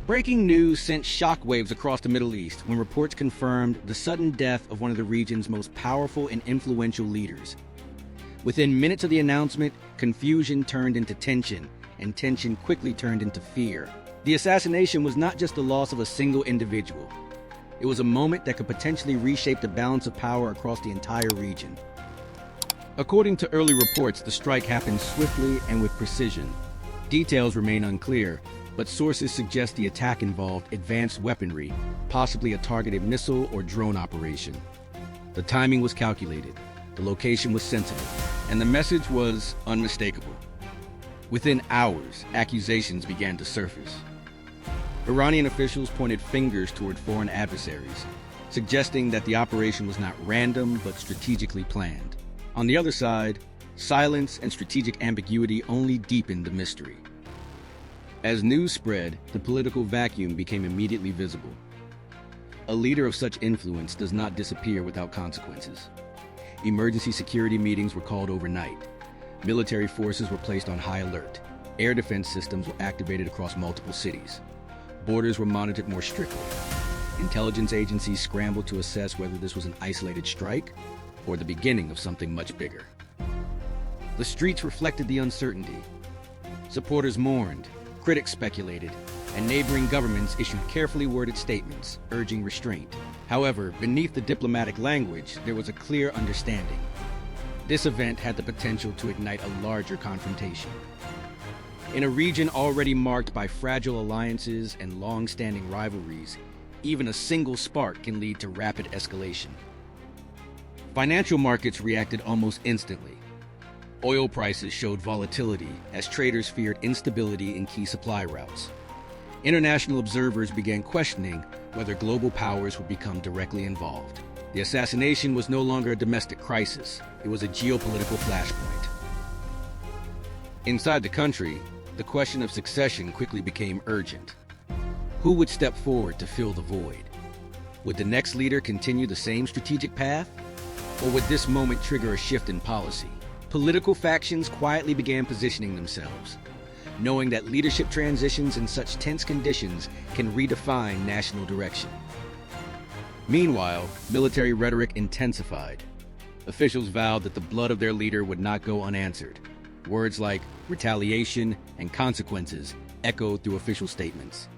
Breaking news sent shockwaves across the Middle East when reports confirmed the sudden death of one of the region's most powerful and influential leaders. Within minutes of the announcement, confusion turned into tension, and tension quickly turned into fear. The assassination was not just the loss of a single individual. It was a moment that could potentially reshape the balance of power across the entire region. According to early reports, the strike happened swiftly and with precision. Details remain unclear, but sources suggest the attack involved advanced weaponry, possibly a targeted missile or drone operation. The timing was calculated, the location was sensitive, and the message was unmistakable. Within hours, accusations began to surface. Iranian officials pointed fingers toward foreign adversaries, suggesting that the operation was not random but strategically planned. On the other side, silence and strategic ambiguity only deepened the mystery. As news spread, the political vacuum became immediately visible. A leader of such influence does not disappear without consequences. Emergency security meetings were called overnight. Military forces were placed on high alert. Air defense systems were activated across multiple cities. Borders were monitored more strictly. Intelligence agencies scrambled to assess whether this was an isolated strike or the beginning of something much bigger. The streets reflected the uncertainty. Supporters mourned, critics speculated, and neighboring governments issued carefully worded statements urging restraint. However, beneath the diplomatic language, there was a clear understanding. This event had the potential to ignite a larger confrontation. In a region already marked by fragile alliances and long-standing rivalries, even a single spark can lead to rapid escalation. Financial markets reacted almost instantly. Oil prices showed volatility as traders feared instability in key supply routes. International observers began questioning whether global powers would become directly involved. The assassination was no longer a domestic crisis, it was a geopolitical flashpoint. Inside the country, the question of succession quickly became urgent. Who would step forward to fill the void? Would the next leader continue the same strategic path? Or would this moment trigger a shift in policy? Political factions quietly began positioning themselves, knowing that leadership transitions in such tense conditions can redefine national direction. Meanwhile, military rhetoric intensified. Officials vowed that the blood of their leader would not go unanswered. Words like retaliation and consequences echoed through official statements.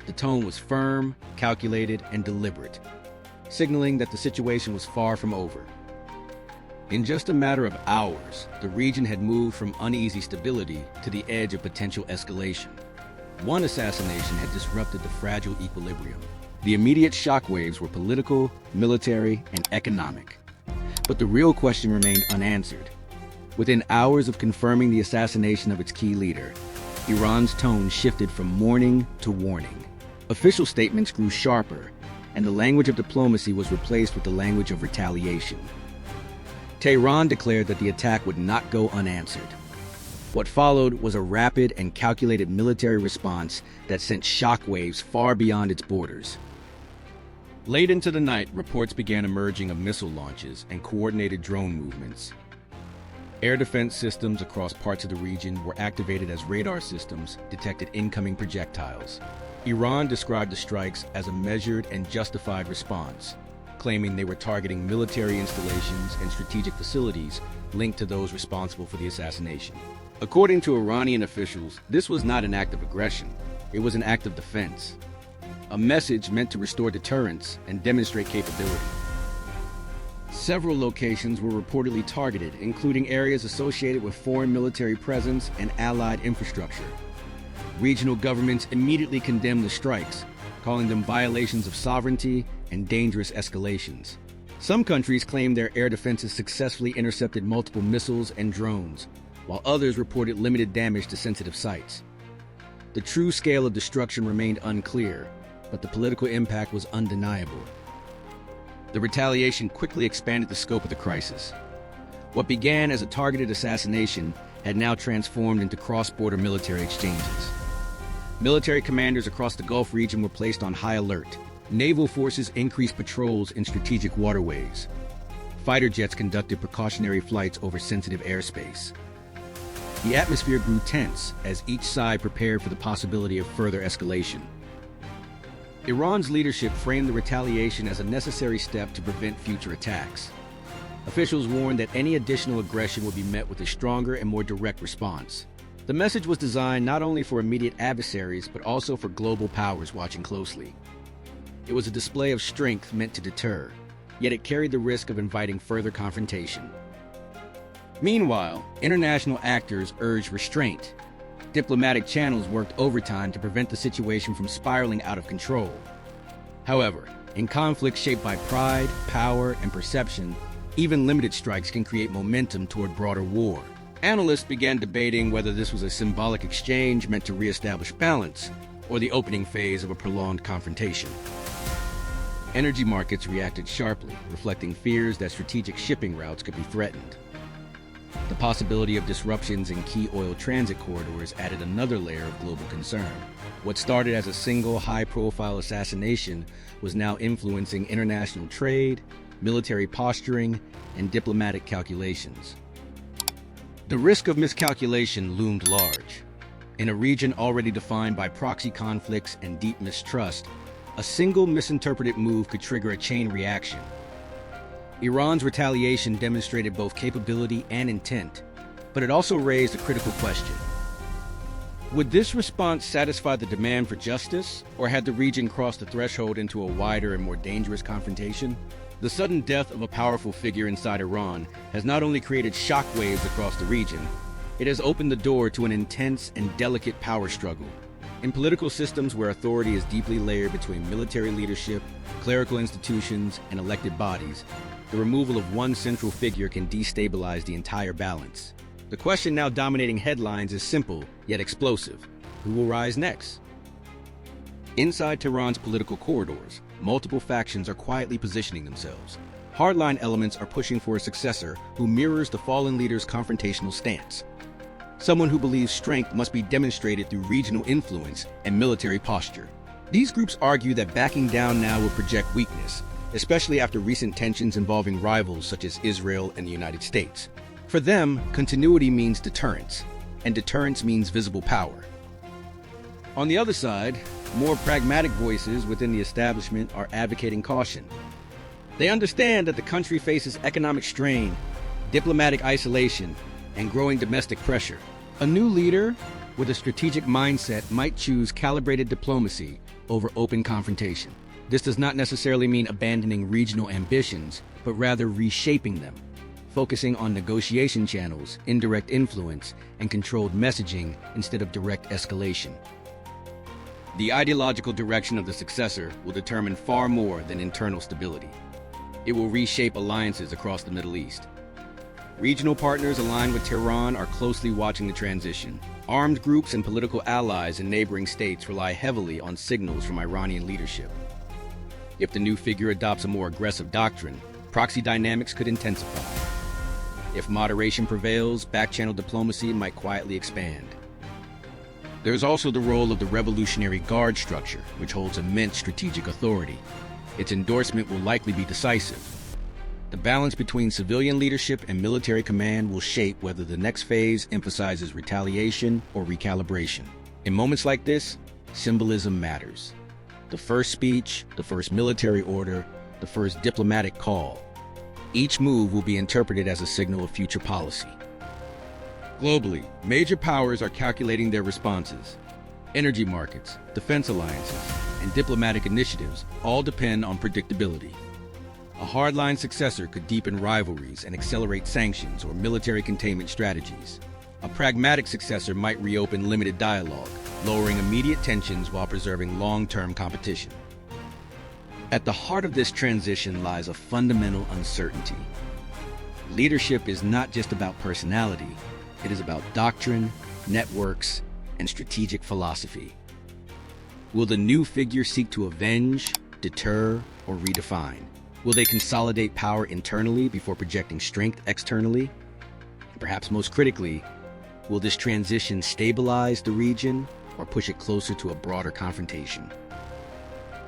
The tone was firm, calculated, and deliberate, signaling that the situation was far from over. In just a matter of hours, the region had moved from uneasy stability to the edge of potential escalation. One assassination had disrupted the fragile equilibrium. The immediate shockwaves were political, military, and economic. But the real question remained unanswered. Within hours of confirming the assassination of its key leader, Iran's tone shifted from mourning to warning. Official statements grew sharper, and the language of diplomacy was replaced with the language of retaliation. Tehran declared that the attack would not go unanswered. What followed was a rapid and calculated military response that sent shockwaves far beyond its borders. Late into the night, reports began emerging of missile launches and coordinated drone movements. Air defense systems across parts of the region were activated as radar systems detected incoming projectiles. Iran described the strikes as a measured and justified response, claiming they were targeting military installations and strategic facilities linked to those responsible for the assassination. According to Iranian officials, this was not an act of aggression, it was an act of defense. A message meant to restore deterrence and demonstrate capability. Several locations were reportedly targeted, including areas associated with foreign military presence and allied infrastructure. Regional governments immediately condemned the strikes, calling them violations of sovereignty and dangerous escalations. Some countries claimed their air defenses successfully intercepted multiple missiles and drones, while others reported limited damage to sensitive sites. The true scale of destruction remained unclear, but the political impact was undeniable. The retaliation quickly expanded the scope of the crisis. What began as a targeted assassination had now transformed into cross-border military exchanges. Military commanders across the Gulf region were placed on high alert. Naval forces increased patrols in strategic waterways. Fighter jets conducted precautionary flights over sensitive airspace. The atmosphere grew tense as each side prepared for the possibility of further escalation. Iran's leadership framed the retaliation as a necessary step to prevent future attacks. Officials warned that any additional aggression would be met with a stronger and more direct response. The message was designed not only for immediate adversaries, but also for global powers watching closely. It was a display of strength meant to deter, yet it carried the risk of inviting further confrontation. Meanwhile, international actors urged restraint. Diplomatic channels worked overtime to prevent the situation from spiraling out of control. However, in conflicts shaped by pride, power, and perception, even limited strikes can create momentum toward broader war. Analysts began debating whether this was a symbolic exchange meant to reestablish balance, or the opening phase of a prolonged confrontation. Energy markets reacted sharply, reflecting fears that strategic shipping routes could be threatened. The possibility of disruptions in key oil transit corridors added another layer of global concern. What started as a single high-profile assassination was now influencing international trade, military posturing, and diplomatic calculations. The risk of miscalculation loomed large. In a region already defined by proxy conflicts and deep mistrust, a single misinterpreted move could trigger a chain reaction. Iran's retaliation demonstrated both capability and intent, but it also raised a critical question. Would this response satisfy the demand for justice, or had the region crossed the threshold into a wider and more dangerous confrontation? The sudden death of a powerful figure inside Iran has not only created shockwaves across the region, it has opened the door to an intense and delicate power struggle. In political systems where authority is deeply layered between military leadership, clerical institutions, and elected bodies, the removal of one central figure can destabilize the entire balance. The question now dominating headlines is simple, yet explosive. Who will rise next? Inside Tehran's political corridors, multiple factions are quietly positioning themselves. Hardline elements are pushing for a successor who mirrors the fallen leader's confrontational stance. Someone who believes strength must be demonstrated through regional influence and military posture. These groups argue that backing down now would project weakness, especially after recent tensions involving rivals such as Israel and the United States. For them, continuity means deterrence, and deterrence means visible power. On the other side, more pragmatic voices within the establishment are advocating caution. They understand that the country faces economic strain, diplomatic isolation, and growing domestic pressure. A new leader with a strategic mindset might choose calibrated diplomacy over open confrontation. This does not necessarily mean abandoning regional ambitions, but rather reshaping them, focusing on negotiation channels, indirect influence, and controlled messaging instead of direct escalation. The ideological direction of the successor will determine far more than internal stability. It will reshape alliances across the Middle East. Regional partners aligned with Tehran are closely watching the transition. Armed groups and political allies in neighboring states rely heavily on signals from Iranian leadership. If the new figure adopts a more aggressive doctrine, proxy dynamics could intensify. If moderation prevails, back-channel diplomacy might quietly expand. There's also the role of the Revolutionary Guard structure, which holds immense strategic authority. Its endorsement will likely be decisive. The balance between civilian leadership and military command will shape whether the next phase emphasizes retaliation or recalibration. In moments like this, symbolism matters. The first speech, the first military order, the first diplomatic call. Each move will be interpreted as a signal of future policy. Globally, major powers are calculating their responses. Energy markets, defense alliances, and diplomatic initiatives all depend on predictability. A hardline successor could deepen rivalries and accelerate sanctions or military containment strategies. A pragmatic successor might reopen limited dialogue, lowering immediate tensions while preserving long-term competition. At the heart of this transition lies a fundamental uncertainty. Leadership is not just about personality, it is about doctrine, networks, and strategic philosophy. Will the new figure seek to avenge, deter, or redefine? Will they consolidate power internally before projecting strength externally? And perhaps most critically, will this transition stabilize the region or push it closer to a broader confrontation?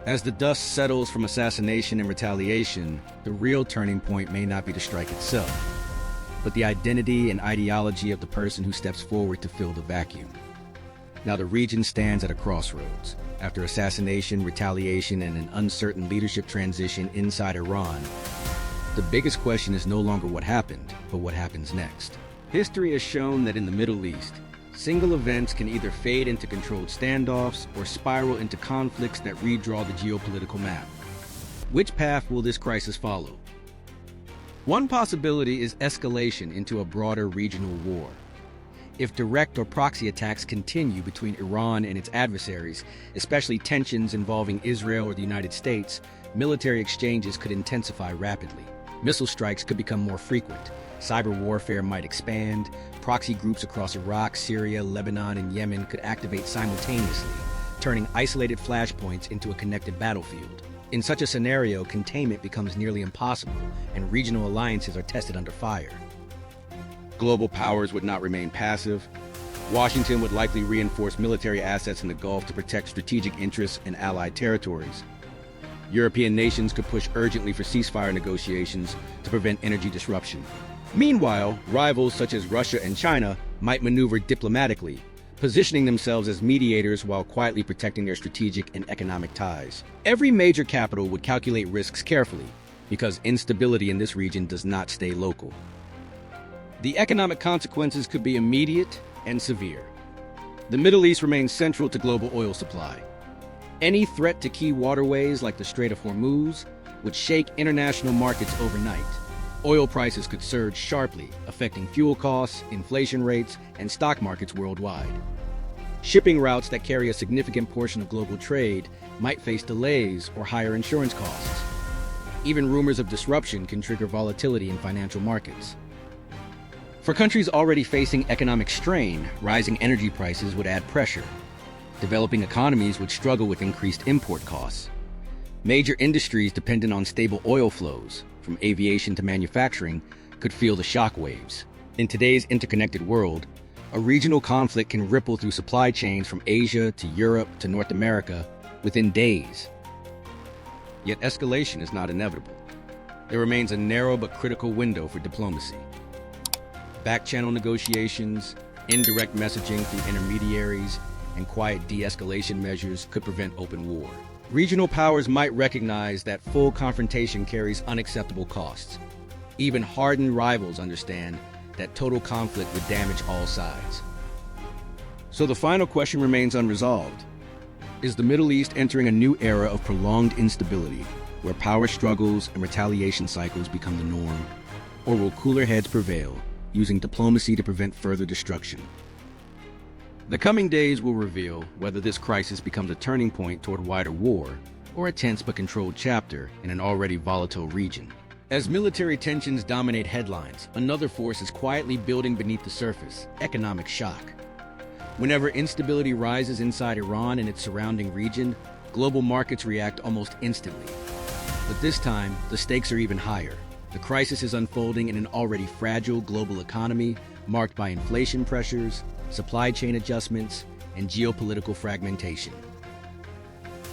As the dust settles from assassination and retaliation, the real turning point may not be the strike itself. but the identity and ideology of the person who steps forward to fill the vacuum. Now the region stands at a crossroads. After assassination, retaliation, and an uncertain leadership transition inside Iran, the biggest question is no longer what happened, but what happens next. History has shown that in the Middle East, single events can either fade into controlled standoffs or spiral into conflicts that redraw the geopolitical map. Which path will this crisis follow? One possibility is escalation into a broader regional war. If direct or proxy attacks continue between Iran and its adversaries, especially tensions involving Israel or the United States, military exchanges could intensify rapidly. Missile strikes could become more frequent. Cyber warfare might expand. Proxy groups across Iraq, Syria, Lebanon, and Yemen could activate simultaneously, turning isolated flashpoints into a connected battlefield. In such a scenario, containment becomes nearly impossible, and regional alliances are tested under fire. Global powers would not remain passive. Washington would likely reinforce military assets in the Gulf to protect strategic interests in allied territories. European nations could push urgently for ceasefire negotiations to prevent energy disruption. Meanwhile, rivals such as Russia and China might maneuver diplomatically, positioning themselves as mediators while quietly protecting their strategic and economic ties. Every major capital would calculate risks carefully, because instability in this region does not stay local. The economic consequences could be immediate and severe. The Middle East remains central to global oil supply. Any threat to key waterways like the Strait of Hormuz would shake international markets overnight. Oil prices could surge sharply, affecting fuel costs, inflation rates, and stock markets worldwide. Shipping routes that carry a significant portion of global trade might face delays or higher insurance costs. Even rumors of disruption can trigger volatility in financial markets. For countries already facing economic strain, rising energy prices would add pressure. Developing economies would struggle with increased import costs. Major industries dependent on stable oil flows, from aviation to manufacturing, could feel the shockwaves. In today's interconnected world, a regional conflict can ripple through supply chains from Asia to Europe to North America within days. Yet escalation is not inevitable. There remains a narrow but critical window for diplomacy. Back-channel negotiations, indirect messaging through intermediaries, and quiet de-escalation measures could prevent open war. Regional powers might recognize that full confrontation carries unacceptable costs. Even hardened rivals understand that total conflict would damage all sides. So the final question remains unresolved. Is the Middle East entering a new era of prolonged instability, where power struggles and retaliation cycles become the norm? Or will cooler heads prevail, using diplomacy to prevent further destruction? The coming days will reveal whether this crisis becomes a turning point toward wider war, or a tense but controlled chapter in an already volatile region. As military tensions dominate headlines, another force is quietly building beneath the surface: economic shock. Whenever instability rises inside Iran and its surrounding region, global markets react almost instantly. But this time, the stakes are even higher. The crisis is unfolding in an already fragile global economy marked by inflation pressures, supply chain adjustments, and geopolitical fragmentation.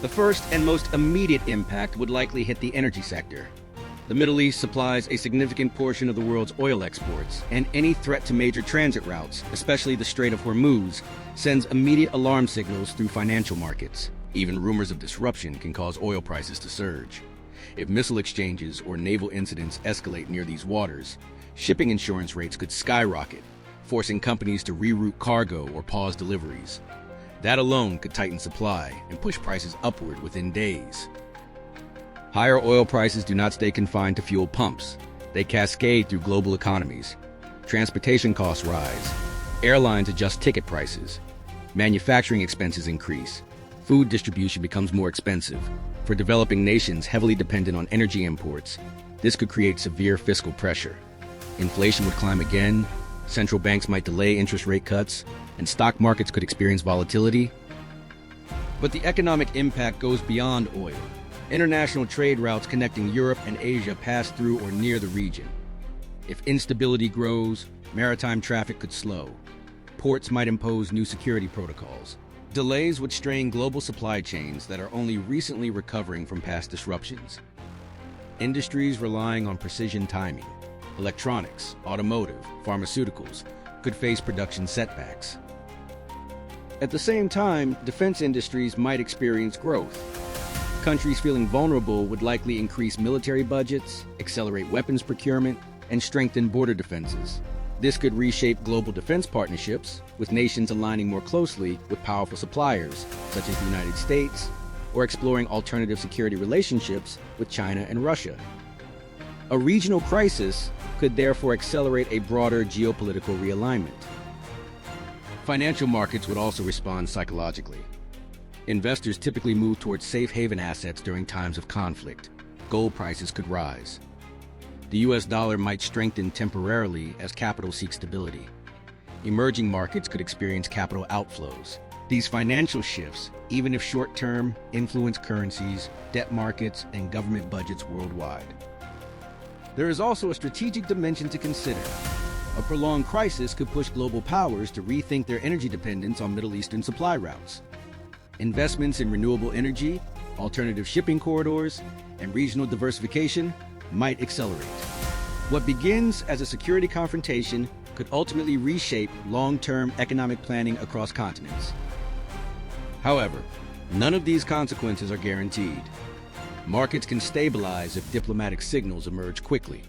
The first and most immediate impact would likely hit the energy sector. The Middle East supplies a significant portion of the world's oil exports, and any threat to major transit routes, especially the Strait of Hormuz, sends immediate alarm signals through financial markets. Even rumors of disruption can cause oil prices to surge. If missile exchanges or naval incidents escalate near these waters, shipping insurance rates could skyrocket, forcing companies to reroute cargo or pause deliveries. That alone could tighten supply and push prices upward within days. Higher oil prices do not stay confined to fuel pumps. They cascade through global economies. Transportation costs rise. Airlines adjust ticket prices. Manufacturing expenses increase. Food distribution becomes more expensive. For developing nations heavily dependent on energy imports, this could create severe fiscal pressure. Inflation would climb again, central banks might delay interest rate cuts, and stock markets could experience volatility. But the economic impact goes beyond oil. International trade routes connecting Europe and Asia pass through or near the region. If instability grows, maritime traffic could slow. Ports might impose new security protocols. Delays would strain global supply chains that are only recently recovering from past disruptions. Industries relying on precision timing, Electronics, automotive, pharmaceuticals could face production setbacks. At the same time, defense industries might experience growth. Countries feeling vulnerable would likely increase military budgets, accelerate weapons procurement, and strengthen border defenses. This could reshape global defense partnerships, with nations aligning more closely with powerful suppliers, such as the United States, or exploring alternative security relationships with China and Russia. A regional crisis could therefore accelerate a broader geopolitical realignment. Financial markets would also respond psychologically. Investors typically move towards safe haven assets during times of conflict. Gold prices could rise. The US dollar might strengthen temporarily as capital seeks stability. Emerging markets could experience capital outflows. These financial shifts, even if short-term, influence currencies, debt markets, and government budgets worldwide. There is also a strategic dimension to consider. A prolonged crisis could push global powers to rethink their energy dependence on Middle Eastern supply routes. Investments in renewable energy, alternative shipping corridors, and regional diversification might accelerate. What begins as a security confrontation could ultimately reshape long-term economic planning across continents. However, none of these consequences are guaranteed. Markets can stabilize if diplomatic signals emerge quickly.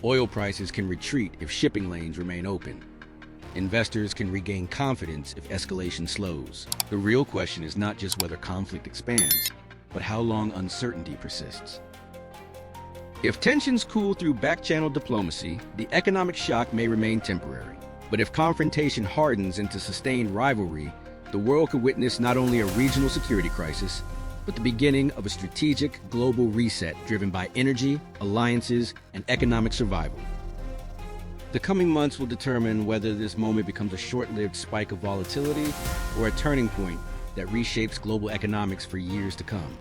Oil prices can retreat if shipping lanes remain open. Investors can regain confidence if escalation slows. The real question is not just whether conflict expands, but how long uncertainty persists. If tensions cool through back-channel diplomacy, the economic shock may remain temporary. But if confrontation hardens into sustained rivalry, the world could witness not only a regional security crisis, but the beginning of a strategic global reset driven by energy, alliances, and economic survival. The coming months will determine whether this moment becomes a short-lived spike of volatility or a turning point that reshapes global economics for years to come.